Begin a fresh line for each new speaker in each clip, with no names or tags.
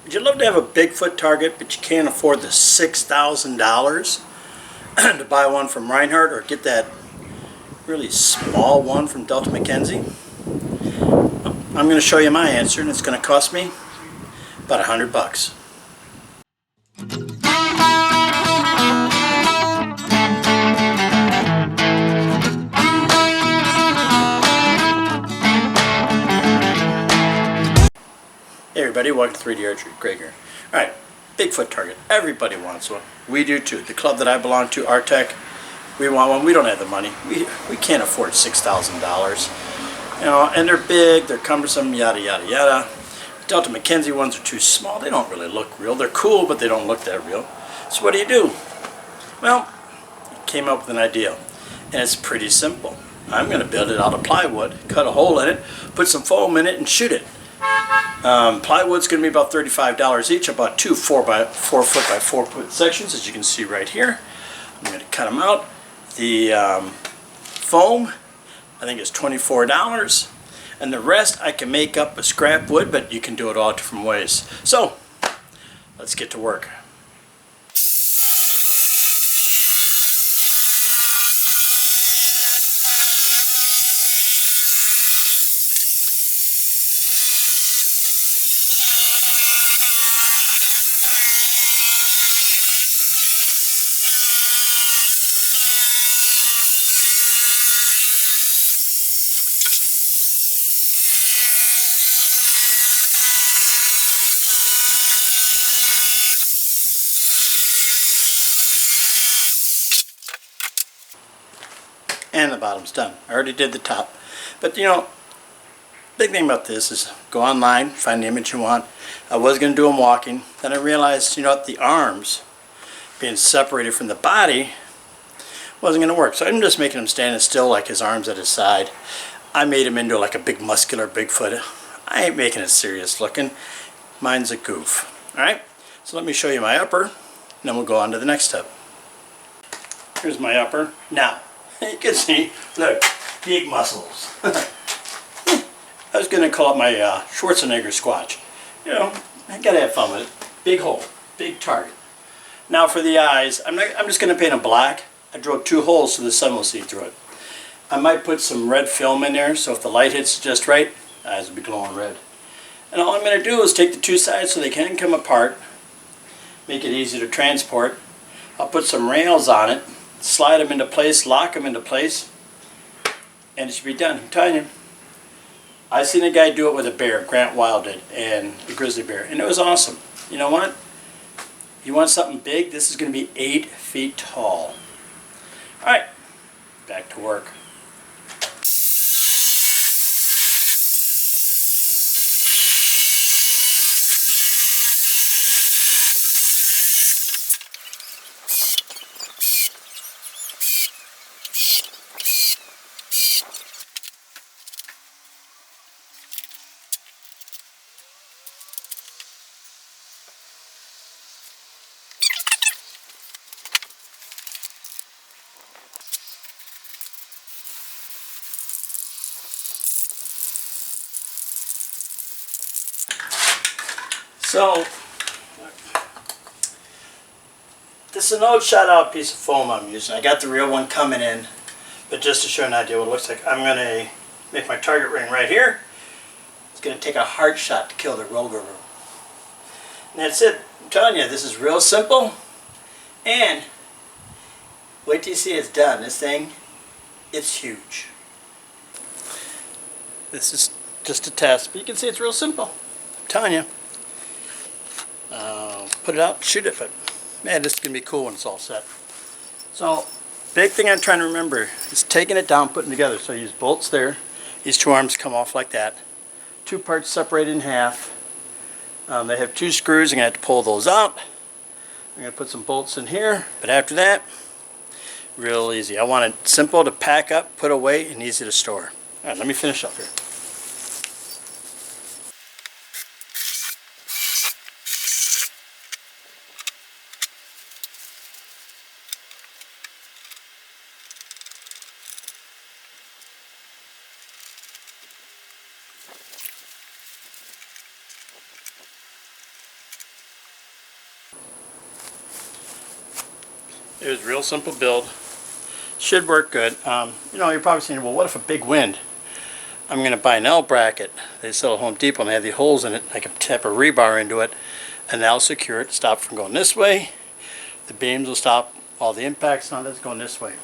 Would you love to have a Bigfoot target, but you can't afford the $6,000 to buy one from Reinhardt, or get that really small one from Delta McKenzie? I'm going to show you my answer, and it's going to cost me about $100. Hey everybody, welcome to 3D Archery. Greg here. Alright, Bigfoot target. Everybody wants one. We do too. The club that I belong to, Artec, we want one. We don't have the money. We can't afford $6,000. You know, and they're big, they're cumbersome, yada yada yada. Delta McKenzie ones are too small. They don't really look real. They're cool, but they don't look that real. So what do? Well, I came up with an idea, and it's pretty simple. I'm going to build it out of plywood, cut a hole in it, put some foam in it, and shoot it. Plywood's going to be about $35 each. I bought two 4 by 4 foot by 4 foot sections, as you can see right here. I'm going to cut them out. The foam, I think, is $24, and the rest I can make up with scrap wood, but you can do it all different ways. So let's get to work. And the bottom's done. I already did the top. But you know, big thing about this is go online, find the image you want. I was going to do them walking. Then I realized, you know what, the arms being separated from the body wasn't going to work. So I'm just making him standing still, like his arms at his side. I made him into like a big muscular Bigfoot. I ain't making it serious looking. Mine's a goof. Alright, so let me show you my upper, and then we'll go on to the next step. Here's my upper. Now, you can see, look, big muscles. I was going to call it my Schwarzenegger squatch. You know, I got to have fun with it. Big hole, big target. Now for the eyes, I'm just going to paint them black. I drilled 2 holes so the sun will see through it. I might put some red film in there, so if the light hits just right, the eyes will be glowing red. And all I'm going to do is take the 2 sides so they can come apart, make it easy to transport. I'll put some rails on it, slide them into place, lock them into place, and it should be done. I'm telling you, I seen a guy do it with a bear. Grant Wild did, and a grizzly bear, and it was awesome. You know what? You want something big? This is going to be 8 feet tall. Alright, back to work. So, this is an old shot out piece of foam I'm using. I got the real one coming in, but just to show an idea what it looks like, I'm going to make my target ring right here. It's going to take a hard shot to kill the roller. And that's it. I'm telling you, this is real simple. And wait till you see it's done. This thing, it's huge. This is just a test, but you can see it's real simple. I'm telling you. Put it out, shoot it, but man, this is going to be cool when it's all set. So, big thing I'm trying to remember is taking it down, putting it together. So I use bolts there. These 2 arms come off like that. 2 parts separated in half. They have 2 screws. I'm going to have to pull those out. I'm going to put some bolts in here, but after that, real easy. I want it simple to pack up, put away, and easy to store. All right, let me finish up here. It was a real simple build. Should work good. You know, you're probably saying, well, what if a big wind? I'm going to buy an L bracket. They sell at Home Depot and they have the holes in it. I can tap a rebar into it and that'll secure it, stop from going this way. The beams will stop all the impacts on it going this way.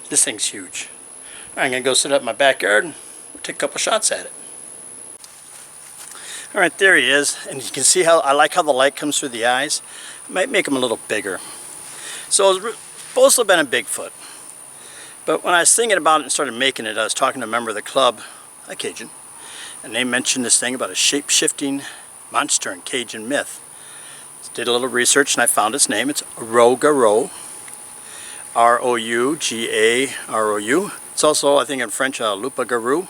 This thing's huge. I'm going to go sit up in my backyard and take a couple shots at it. Alright, there he is. And you can see how I like how the light comes through the eyes. I might make him a little bigger. So it was supposed to have been a Bigfoot. But when I was thinking about it and started making it, I was talking to a member of the club, a Cajun, and they mentioned this thing about a shape-shifting monster in Cajun myth. Did a little research and I found its name. It's Rougarou. R-O-U-G-A-R-O-U. It's also, I think in French, loup-garou,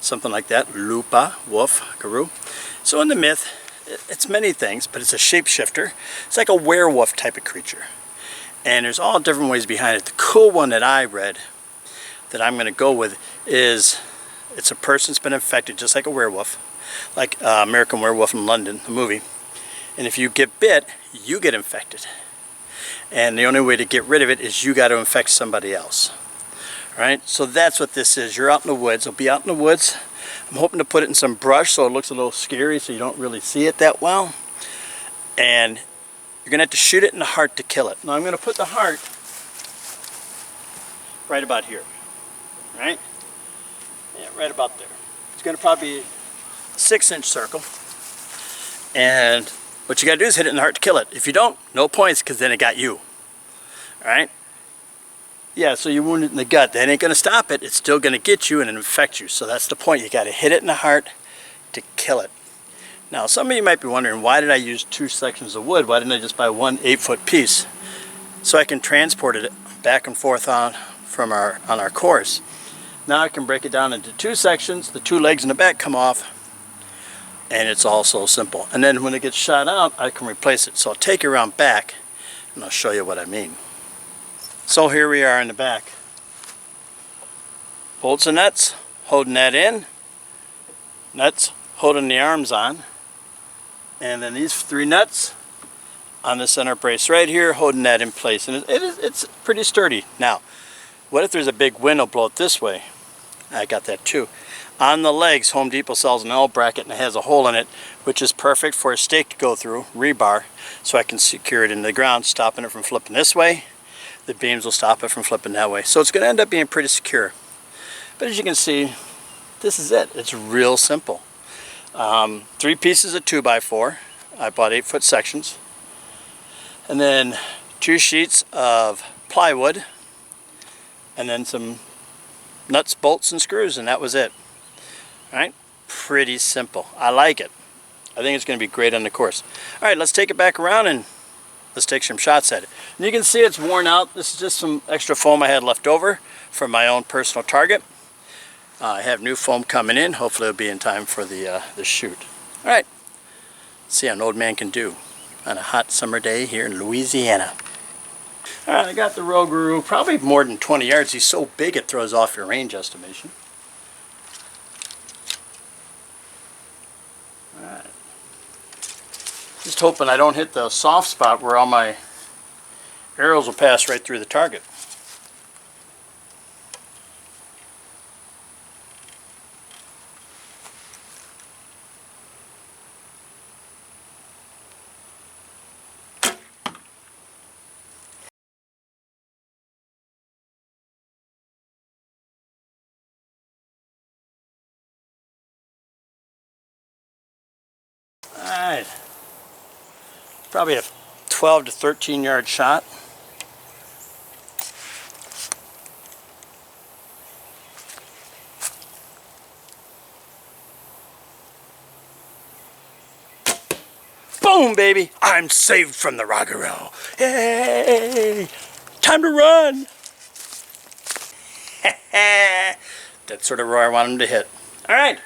something like that. Loupa, wolf, garou. So in the myth, it's many things, but it's a shapeshifter. It's like a werewolf type of creature. And there's all different ways behind it. The cool one that I read, that I'm going to go with, is it's a person that's been infected just like a werewolf, like American Werewolf in London, the movie. And if you get bit, you get infected. And the only way to get rid of it is you got to infect somebody else. Alright, so that's what this is. You're out in the woods. It'll be out in the woods. I'm hoping to put it in some brush so it looks a little scary so you don't really see it that well. And you're going to have to shoot it in the heart to kill it. Now I'm going to put the heart right about here. Right? Yeah, right about there. It's going to probably be a 6-inch circle. And what you got to do is hit it in the heart to kill it. If you don't, no points because then it got you. Alright? Yeah, so you wound it in the gut. That ain't going to stop it. It's still going to get you and infect you. So that's the point. You got to hit it in the heart to kill it. Now, some of you might be wondering, why did I use 2 sections of wood? Why didn't I just buy one 8-foot piece? So I can transport it back and forth on our course. Now I can break it down into 2 sections. The 2 legs in the back come off. And it's all so simple. And then when it gets shot out, I can replace it. So I'll take you around back and I'll show you what I mean. So here we are in the back. Bolts and nuts, holding that in. Nuts holding the arms on. And then these 3 nuts on the center brace right here, holding that in place. And it's pretty sturdy. Now, what if there's a big wind will blow it this way? I got that too. On the legs, Home Depot sells an L bracket and it has a hole in it, which is perfect for a stake to go through, rebar, so I can secure it into the ground, stopping it from flipping this way. The beams will stop it from flipping that way. So it's going to end up being pretty secure. But as you can see, this is it. It's real simple. 3 pieces of 2x4. I bought 8-foot sections. And then 2 sheets of plywood. And then some nuts, bolts, and screws, and that was it. Alright, pretty simple. I like it. I think it's going to be great on the course. Alright, let's take it back around and let's take some shots at it. And you can see it's worn out. This is just some extra foam I had left over from my own personal Target. I have new foam coming in. Hopefully it'll be in time for the shoot. Alright, let's see how an old man can do on a hot summer day here in Louisiana. Alright, I got the Rougarou, probably more than 20 yards. He's so big it throws off your range estimation. Alright. Just hoping I don't hit the soft spot where all my arrows will pass right through the target. Alright, probably a 12 to 13 yard shot. Boom, baby! I'm saved from the Rougarou. Yay! Time to run! That's sort of where I want him to hit. Alright.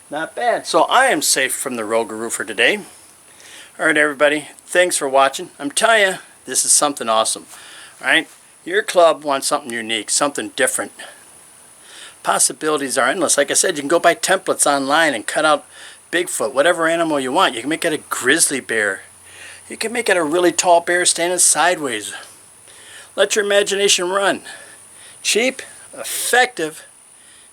Not bad. So I am safe from the Rougarou for today. Alright everybody, thanks for watching. I'm telling you, this is something awesome. Alright, your club wants something unique, something different. Possibilities are endless. Like I said, you can go buy templates online and cut out Bigfoot, whatever animal you want. You can make it a grizzly bear. You can make it a really tall bear standing sideways. Let your imagination run. Cheap, effective,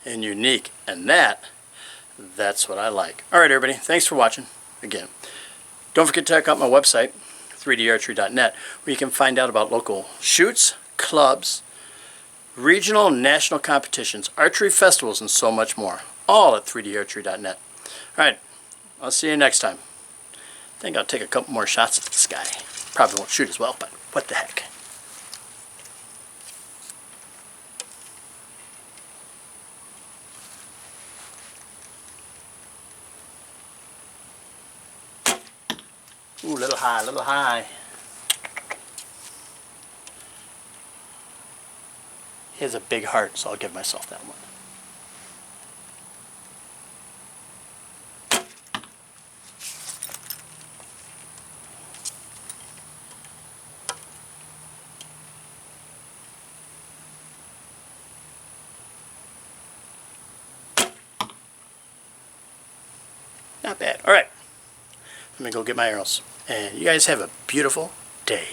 and unique. And that's what I like. Alright everybody, thanks for watching. Again, don't forget to check out my website, 3darchery.net, where you can find out about local shoots, clubs, regional and national competitions, archery festivals, and so much more. All at 3darchery.net. Alright, I'll see you next time. I think I'll take a couple more shots at this guy. Probably won't shoot as well, but what the heck. Ooh, little high, little high. He has a big heart, so I'll give myself that one. Not bad. All right. Let me go get my arrows. And you guys have a beautiful day.